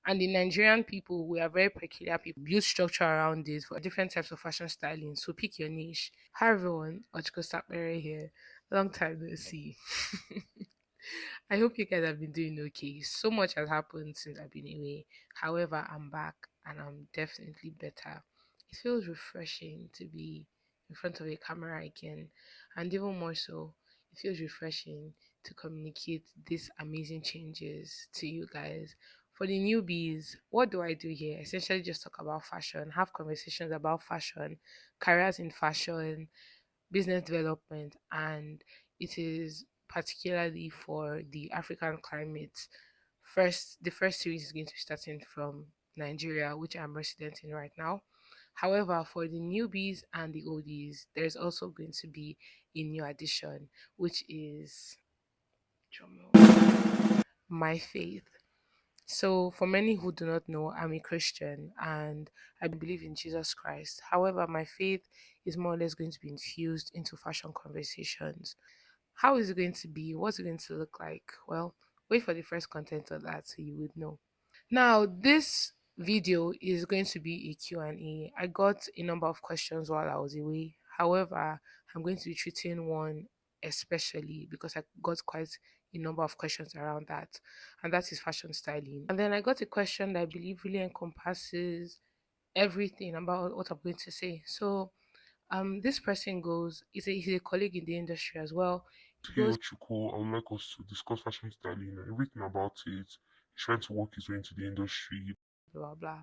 And the Nigerian people, we are very peculiar people. Build structure around it for different types of fashion styling. So pick your niche. Hi everyone, Ochiko Sapere here. Long time no see. I hope you guys have been doing okay. So much has happened since I've been away. However, I'm back and I'm definitely better. It feels refreshing to be in front of a camera again, and even more so, it feels refreshing to communicate these amazing changes to you guys. For the newbies, what do I do here? Essentially, just talk about fashion, have conversations about fashion, careers in fashion, business development, and it is particularly for the African climate. The first series is going to be starting from Nigeria, which I'm resident in right now. However, for the newbies and the oldies, there's also going to be a new addition, which is drumroll, my faith. So, for many who do not know, I'm a Christian and I believe in Jesus Christ. However, my faith is more or less going to be infused into fashion conversations. How is it going to be? What's it going to look like? Well, wait for the first content of that so you would know. Now, this video is going to be a Q&A. I got a number of questions while I was away. However, I'm going to be treating one especially because I got quite a number of questions around that, and that is fashion styling. And then I got a question that I believe really encompasses everything about what I'm going to say. So, this person goes, he's a colleague in the industry as well. He Hey goes, Ochiko, I would like us to discuss fashion styling and everything about it. He's trying to work his way into the industry. blah, blah, blah.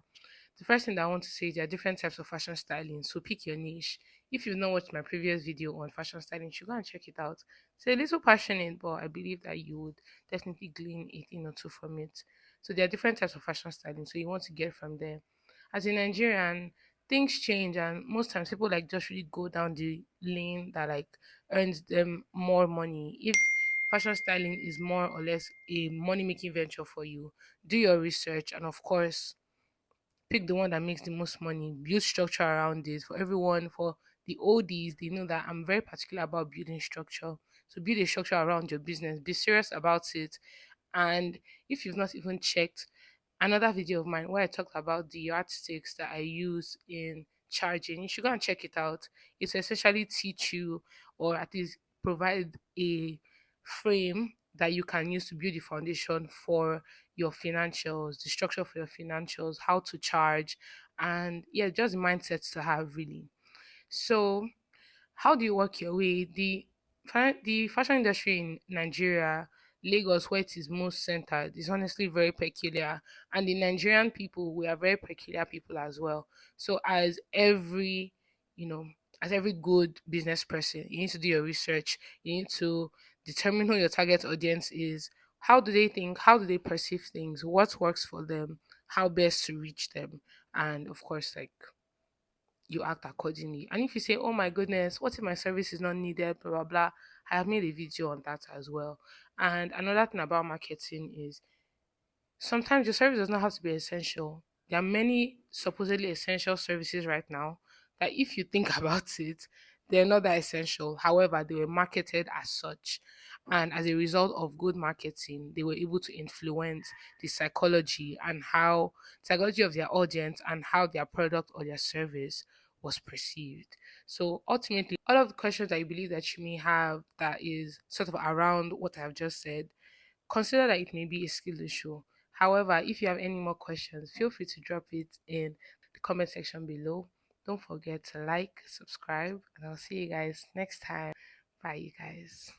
The first thing that I want to say is there are different types of fashion styling. So pick your niche. If you've not watched my previous video on fashion styling, you should go and check it out. It's a little passionate, but I believe that you would definitely glean a thing or two from it. So there are different types of fashion styling. So you want to get from there. As a Nigerian, things change and most times people like just really go down the lane that like earns them more money. If fashion styling is more or less a money making venture for you, do your research and of course pick the one that makes the most money, build structure around it for everyone. For the oldies, they know that I'm very particular about building structure. So build a structure around your business, be serious about it. And if you've not even checked another video of mine where I talked about the yardsticks that I use in charging, you should go and check it out. It's essentially teach you or at least provide a frame that you can use to build the foundation for your financials, the structure for your financials, how to charge, and yeah, just mindsets to have really. So, how do you work your way? The fashion industry in Nigeria, Lagos, where it is most centered, is honestly very peculiar, and the Nigerian people, we are very peculiar people as well. So, you know, as every good business person, you need to do your research. You need to determine who your target audience is. How do they think? How do they perceive things? What works for them? How best to reach them? And of course, like you act accordingly. And if you say, oh my goodness, what if my service is not needed, blah, blah, blah, I have made a video on that as well. And another thing about marketing is sometimes your service does not have to be essential. There are many supposedly essential services right now that if you think about it, they're not that essential. However, they were marketed as such. And as a result of good marketing, they were able to influence the psychology of their audience and how their product or their service was perceived. So ultimately, all of the questions that you believe that you may have that is sort of around what I've just said, consider that it may be a skill issue. However, if you have any more questions, feel free to drop it in the comment section below. Don't forget to like, subscribe, and I'll see you guys next time. Bye, you guys.